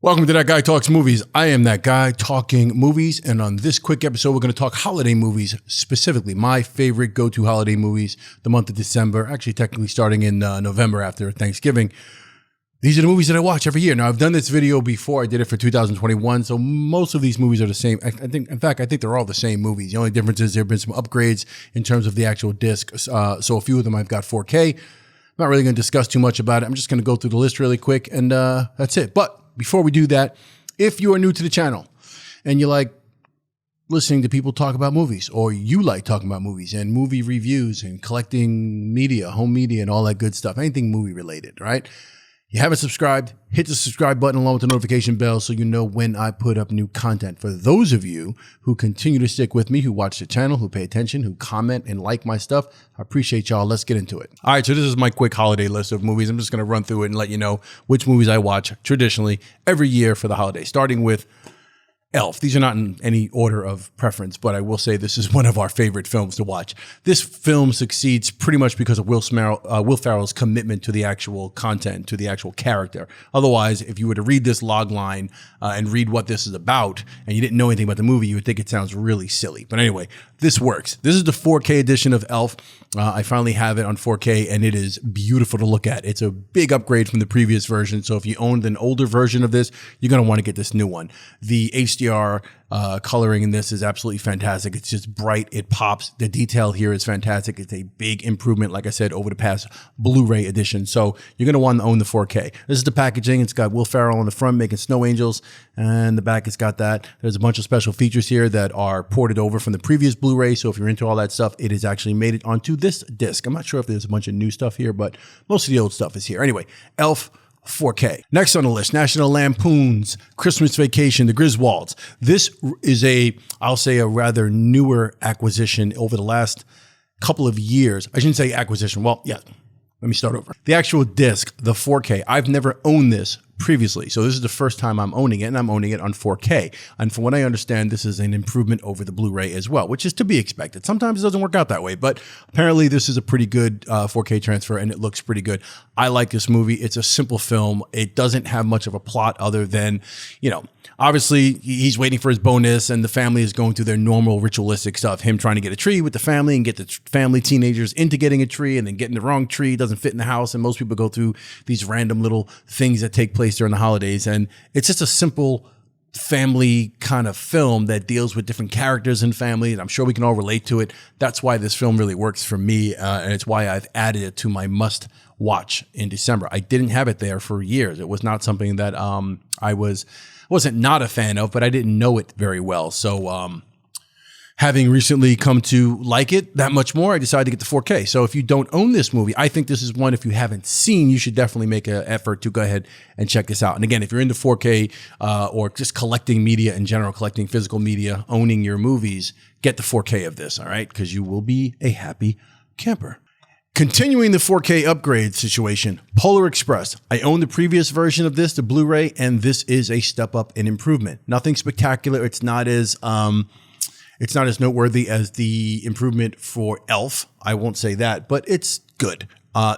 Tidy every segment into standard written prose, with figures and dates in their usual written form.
Welcome to That Guy Talks Movies. I am that guy talking movies, and on this quick episode, we're going to talk holiday movies, specifically my favorite go-to holiday movies, the month of December, actually technically starting in November after Thanksgiving. These are the movies that I watch every year. Now, I've done this video before. I did it for 2021, so most of these movies are the same. I think they're all the same movies. The only difference is there have been some upgrades in terms of the actual disc. So a few of them I've got 4K. I'm not really going to discuss too much about it. I'm just going to go through the list really quick, and that's it. But before we do that, if you are new to the channel and you like listening to people talk about movies, or you like talking about movies and movie reviews and collecting media, home media and all that good stuff, anything movie related, right? You haven't subscribed, hit the subscribe button along with the notification bell so you know when I put up new content. For those of you who continue to stick with me, who watch the channel, who pay attention, who comment and like my stuff, I appreciate y'all. Let's get into it. All right, so this is my quick holiday list of movies. I'm just going to run through it and let you know which movies I watch traditionally every year for the holiday, starting with Elf. These are not in any order of preference, but I will say this is one of our favorite films to watch. This film succeeds pretty much because of Will Ferrell's commitment to the actual content, to the actual character. Otherwise, if you were to read this log line and read what this is about, and you didn't know anything about the movie, you would think it sounds really silly. But anyway, this works. This is the 4K edition of Elf. I finally have it on 4K, and it is beautiful to look at. It's a big upgrade from the previous version. So if you owned an older version of this, you're going to want to get this new one. The HDR coloring in this is absolutely fantastic. It's just bright. It pops. The detail here is fantastic. It's a big improvement, like I said, over the past Blu-ray edition. So you're going to want to own the 4K. This is the packaging. It's got Will Ferrell on the front making snow angels, and the back it's got that. There's a bunch of special features here that are ported over from the previous Blu-ray. So if you're into all that stuff, it has actually made it onto this disc. I'm not sure if there's a bunch of new stuff here, but most of the old stuff is here. Anyway, Elf 4K. Next on the list, National Lampoon's Christmas Vacation, The Griswolds. This is I'll say a rather newer acquisition over the last couple of years. I shouldn't say acquisition. Well, yeah, let me start over. The actual disc, the 4K, I've never owned this previously. So this is the first time I'm owning it, and I'm owning it on 4K. And from what I understand, this is an improvement over the Blu-ray as well, which is to be expected. Sometimes it doesn't work out that way, but apparently this is a pretty good 4K transfer, and it looks pretty good. I like this movie. It's a simple film. It doesn't have much of a plot other than, obviously he's waiting for his bonus, and the family is going through their normal ritualistic stuff. Him trying to get a tree with the family and get the family teenagers into getting a tree, and then getting the wrong tree doesn't fit in the house. And most people go through these random little things that take place during the holidays. And it's just a simple family kind of film that deals with different characters and family. And I'm sure we can all relate to it. That's why this film really works for me. And it's why I've added it to my must watch in December. I didn't have it there for years. It was not something that I wasn't not a fan of, but I didn't know it very well. So having recently come to like it that much more, I decided to get the 4K. So if you don't own this movie, I think this is one, if you haven't seen, you should definitely make an effort to go ahead and check this out. And again, if you're into 4K or just collecting media in general, collecting physical media, owning your movies, get the 4K of this, all right? Because you will be a happy camper. Continuing the 4K upgrade situation, Polar Express. I own the previous version of this, the Blu-ray, and this is a step up in improvement. Nothing spectacular. It's not as noteworthy as the improvement for Elf. I won't say that, but it's good.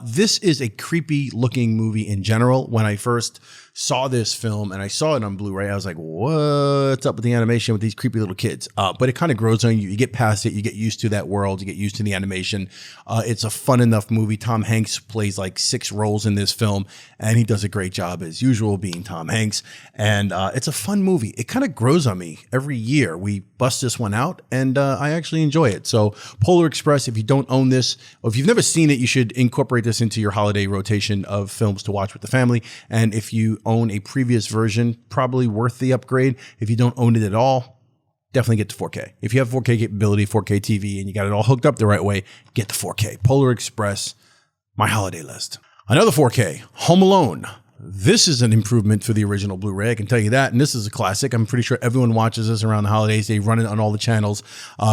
This is a creepy looking movie in general. When I first saw this film and I saw it on Blu-ray, I was like, what's up with the animation with these creepy little kids? But it kind of grows on you. You get past it. You get used to that world. You get used to the animation. It's a fun enough movie. Tom Hanks plays like 6 roles in this film, and he does a great job as usual being Tom Hanks. And it's a fun movie. It kind of grows on me every year. We bust this one out, and I actually enjoy it. So Polar Express, if you don't own this, or if you've never seen it, you should incorporate this into your holiday rotation of films to watch with the family. And if you own a previous version, probably worth the upgrade. If you don't own it at all, definitely get the 4K. If you have 4K capability, 4K TV, and you got it all hooked up the right way, get the 4K. Polar Express, my holiday list. Another 4K, Home Alone. This is an improvement for the original Blu-ray, I can tell you that. And this is a classic. I'm pretty sure everyone watches this around the holidays. They run it on all the channels.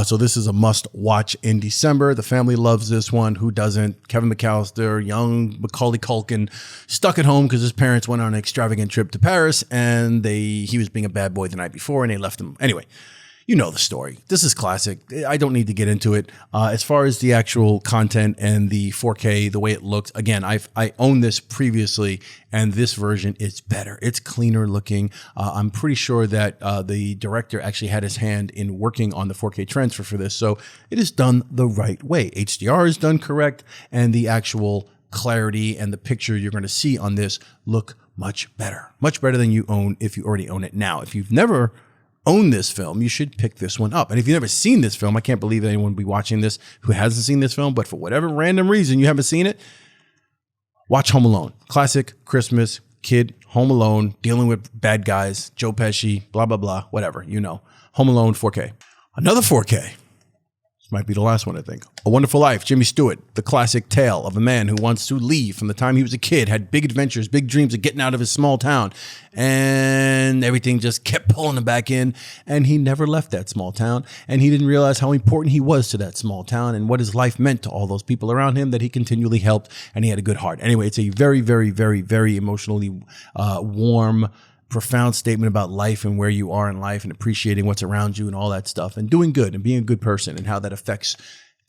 So this is a must watch in December. The family loves this one. Who doesn't? Kevin McAllister, young Macaulay Culkin, stuck at home because his parents went on an extravagant trip to Paris, and he was being a bad boy the night before, and they left him. Anyway, You know the story. This is classic. I don't need to get into it. As far as the actual content and the 4K, the way it looks, again, I owned this previously, and this version is better. It's cleaner looking. I'm pretty sure that the director actually had his hand in working on the 4K transfer for this, so it is done the right way. HDR is done correct, and the actual clarity and the picture you're going to see on this look much better than you own if you already own it now. If you've never own this film, you should pick this one up. And if you've never seen this film, I can't believe anyone would be watching this who hasn't seen this film, but for whatever random reason you haven't seen it, watch Home Alone. Classic Christmas kid, Home Alone, dealing with bad guys, Joe Pesci, blah, blah, blah, whatever, you know. Home Alone 4K. Another 4K. This might be the last one, I think. A Wonderful Life, Jimmy Stewart, the classic tale of a man who wants to leave from the time he was a kid, had big adventures, big dreams of getting out of his small town, and everything just kept pulling him back in, and he never left that small town, and he didn't realize how important he was to that small town and what his life meant to all those people around him that he continually helped, and he had a good heart. Anyway, it's a very, very, very, very emotionally warm, profound statement about life and where you are in life and appreciating what's around you and all that stuff and doing good and being a good person and how that affects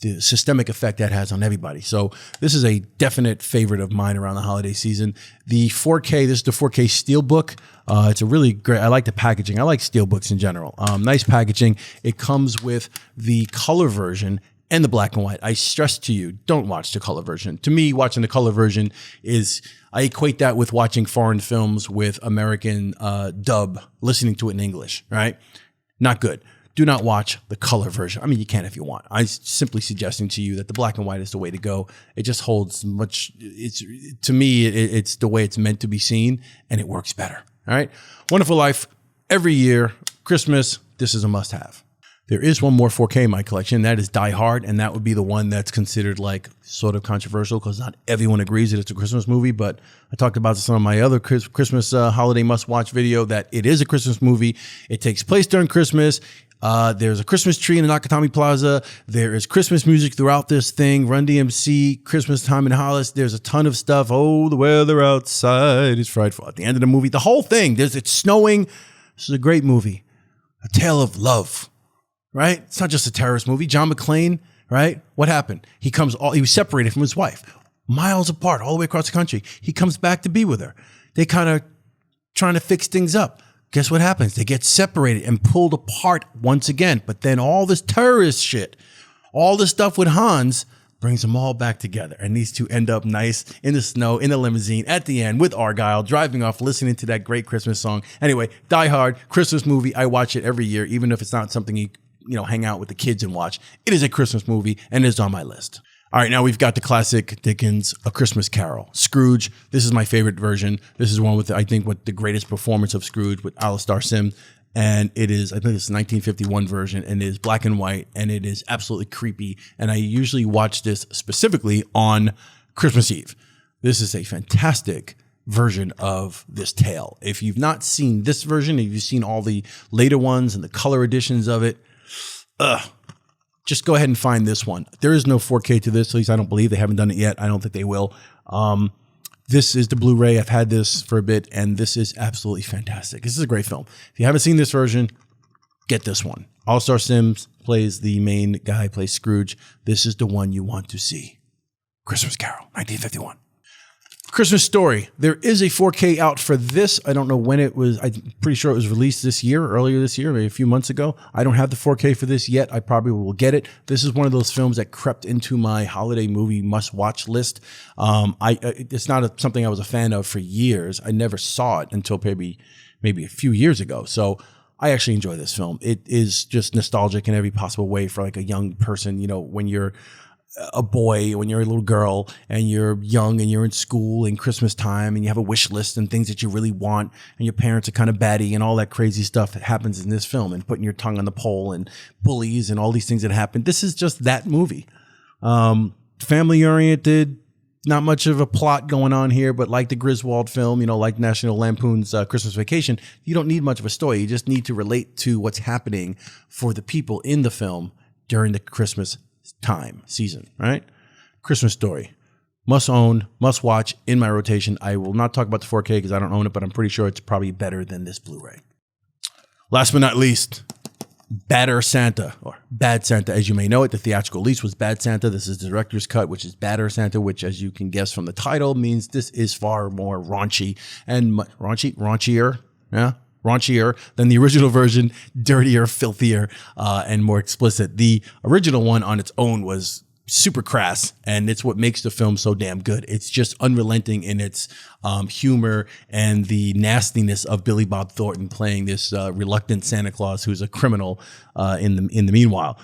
the systemic effect that has on everybody. So this is a definite favorite of mine around the holiday season. The 4K, this is the 4K Steelbook. It's a really great, I like the packaging. I like Steelbooks in general. Nice packaging. It comes with the color version and the black and white. I stress to you, don't watch the color version. To me, watching the color version is, I equate that with watching foreign films with American dub, listening to it in English, right? Not good. Do not watch the color version. I mean, you can if you want. I'm simply suggesting to you that the black and white is the way to go. It just holds much, to me, it's the way it's meant to be seen, and it works better, all right? Wonderful Life, every year, Christmas, this is a must-have. There is one more 4K in my collection. That is Die Hard, and that would be the one that's considered like sort of controversial because not everyone agrees that it's a Christmas movie. But I talked about this on my other Christmas holiday must-watch video that it is a Christmas movie. It takes place during Christmas. There's a Christmas tree in the Nakatomi Plaza. There is Christmas music throughout this thing. Run DMC, Christmas Time in Hollis. There's a ton of stuff. Oh, the weather outside is frightful. At the end of the movie, the whole thing. It's snowing. This is a great movie. A tale of love. Right? It's not just a terrorist movie. John McClane, right? What happened? He was separated from his wife, miles apart, all the way across the country. He comes back to be with her. They kind of trying to fix things up. Guess what happens? They get separated and pulled apart once again. But then all this terrorist shit, all this stuff with Hans brings them all back together. And these two end up nice in the snow, in a limousine at the end with Argyle, driving off, listening to that great Christmas song. Anyway, Die Hard, Christmas movie. I watch it every year, even if it's not something you hang out with the kids and watch. It is a Christmas movie and is on my list. All right, now we've got the classic Dickens, A Christmas Carol. Scrooge, this is my favorite version. This is one with, I think, with the greatest performance of Scrooge with Alistair Sim. And it is, I think it's a 1951 version, and it is black and white, and it is absolutely creepy. And I usually watch this specifically on Christmas Eve. This is a fantastic version of this tale. If you've not seen this version, if you've seen all the later ones and the color editions of it, just go ahead and find this one. There is no 4K to this, at least I don't believe. They haven't done it yet. I don't think they will. This is the Blu-ray. I've had this for a bit, and this is absolutely fantastic. This is a great film. If you haven't seen this version, get this one. All-Star Sims plays the main guy, plays Scrooge. This is the one you want to see. Christmas Carol, 1951. Christmas Story. There is a 4K out for this. I don't know when it was. I'm pretty sure it was released earlier this year, maybe a few months ago. I don't have the 4K for this yet. I probably will get it. This is one of those films that crept into my holiday movie must-watch list. It's not something I was a fan of for years. I never saw it until maybe a few years ago. So I actually enjoy this film. It is just nostalgic in every possible way for like a young person. When you're a boy, when you're a little girl and you're young and you're in school and Christmas time and you have a wish list and things that you really want and your parents are kind of batty and all that crazy stuff that happens in this film and putting your tongue on the pole and bullies and all these things that happen. This is just that movie. Family oriented, not much of a plot going on here, but like the Griswold film, like National Lampoon's Christmas Vacation, you don't need much of a story. You just need to relate to what's happening for the people in the film during the Christmas season, right? Christmas Story. Must own, must watch, in my rotation. I will not talk about the 4K because I don't own it, but I'm pretty sure it's probably better than this Blu-ray. Last but not least, Badder Santa, or Bad Santa, as you may know it. The theatrical release was Bad Santa. This is the director's cut, which is Badder Santa, which, as you can guess from the title, means this is far more raunchy and raunchier than the original version, dirtier, filthier, and more explicit. The original one on its own was super crass, and it's what makes the film so damn good. It's just unrelenting in its humor and the nastiness of Billy Bob Thornton playing this reluctant Santa Claus who's a criminal in the meanwhile.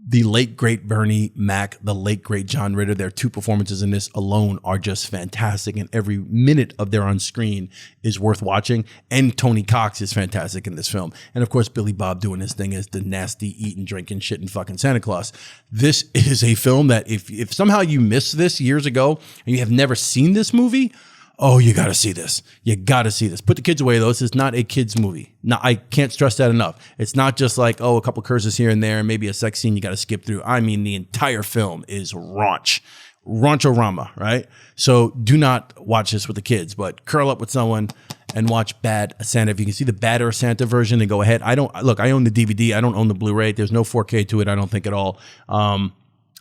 The late, great Bernie Mac, the late, great John Ritter, their two performances in this alone are just fantastic. And every minute of their on screen is worth watching. And Tony Cox is fantastic in this film. And of course, Billy Bob doing his thing as the nasty, eating, drinking, shitting fucking Santa Claus. This is a film that if somehow you missed this years ago and you have never seen this movie, oh, you got to see this. You got to see this. Put the kids away, though. This is not a kid's movie. No, I can't stress that enough. It's not just like, oh, a couple curses here and there, and maybe a sex scene you got to skip through. I mean, the entire film is raunch-o-rama, right? So do not watch this with the kids, but curl up with someone and watch Bad Santa. If you can see the Badder Santa version, then go ahead. I own the DVD. I don't own the Blu-ray. There's no 4K to it, I don't think at all.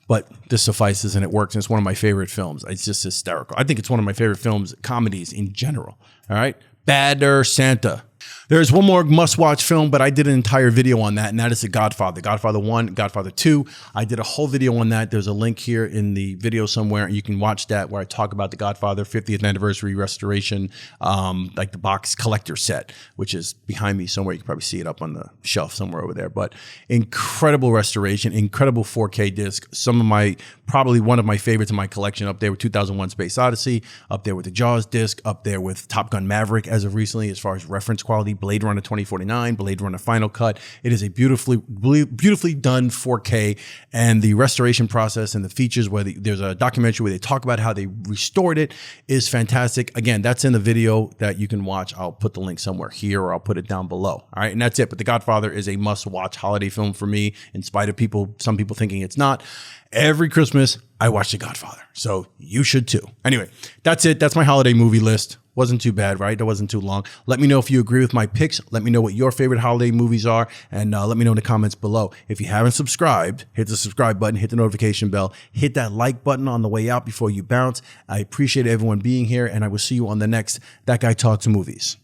But this suffices and it works. And it's one of my favorite films. It's just hysterical. I think it's one of my favorite films, comedies in general. All right. Badder Santa. There's one more must-watch film, but I did an entire video on that, and that is The Godfather. Godfather 1, Godfather 2. I did a whole video on that. There's a link here in the video somewhere. You can watch that where I talk about The Godfather 50th anniversary restoration, like the box collector set, which is behind me somewhere. You can probably see it up on the shelf somewhere over there. But incredible restoration, incredible 4K disc. Probably one of my favorites in my collection, up there with 2001 Space Odyssey, up there with the Jaws disc, up there with Top Gun Maverick as of recently as far as reference quality, Blade Runner 2049, Blade Runner Final Cut. It is a beautifully done 4K, and the restoration process and the features where there's a documentary where they talk about how they restored it is fantastic. Again, that's in the video that you can watch. I'll put the link somewhere here or I'll put it down below. All right, and that's it. But The Godfather is a must-watch holiday film for me, in spite of some people thinking it's not. Every Christmas, I watch The Godfather. So you should too. Anyway, that's it. That's my holiday movie list. Wasn't too bad, right? That wasn't too long. Let me know if you agree with my picks. Let me know what your favorite holiday movies are. And let me know in the comments below. If you haven't subscribed, hit the subscribe button, hit the notification bell, hit that like button on the way out before you bounce. I appreciate everyone being here, and I will see you on the next That Guy Talks Movies.